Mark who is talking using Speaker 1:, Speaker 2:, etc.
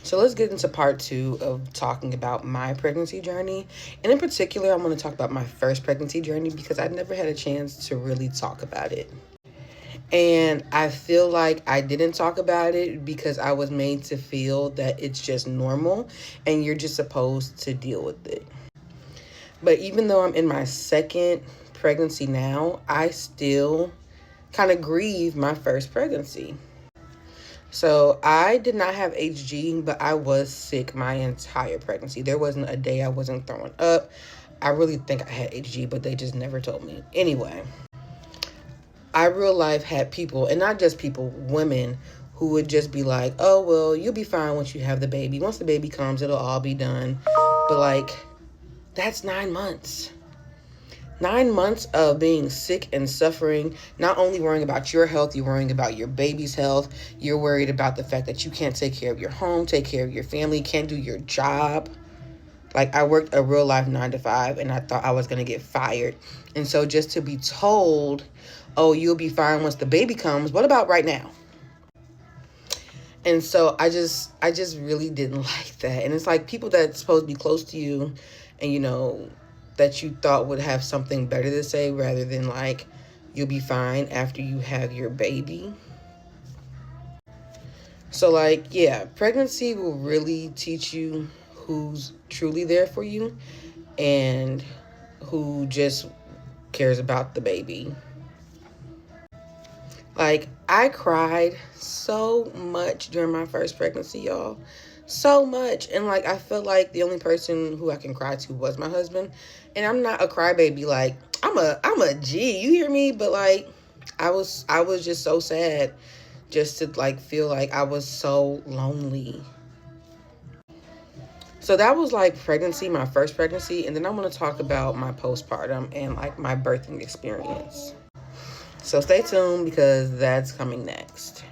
Speaker 1: So let's get into part two of talking about my pregnancy journey. And in particular, I'm going to talk about my first pregnancy journey because I never had a chance to really talk about it. And I feel like I didn't talk about it because I was made to feel that it's just normal and you're just supposed to deal with it. But even though I'm in my second pregnancy now, I still kind of grieve my first pregnancy. So I did not have HG, but I was sick my entire pregnancy. There wasn't a day I wasn't throwing up. I really think I had HG, but they just never told me. Anyway, I real life had people, and not just people, women, who would just be like, oh, well, you'll be fine once you have the baby. Once the baby comes, it'll all be done. But like, that's 9 months. 9 months of being sick and suffering, not only worrying about your health, you're worrying about your baby's health. You're worried about the fact that you can't take care of your home, take care of your family, can't do your job. Like, I worked a real life 9 to 5 and I thought I was going to get fired. And so just to be told, oh, you'll be fine once the baby comes. What about right now? And so I just really didn't like that. And it's like people that's supposed to be close to you and, that you thought would have something better to say rather than like, you'll be fine after you have your baby. So like, yeah, pregnancy will really teach you who's truly there for you and who just cares about the baby. Like, I cried so much during my first pregnancy, y'all. So much. And like, I felt like the only person who I can cry to was my husband. And I'm not a crybaby. Like, I'm a G, you hear me? But like, I was just so sad just to like feel like I was so lonely. So that was like pregnancy, my first pregnancy. And then I'm going to talk about my postpartum and like my birthing experience. So stay tuned because that's coming next.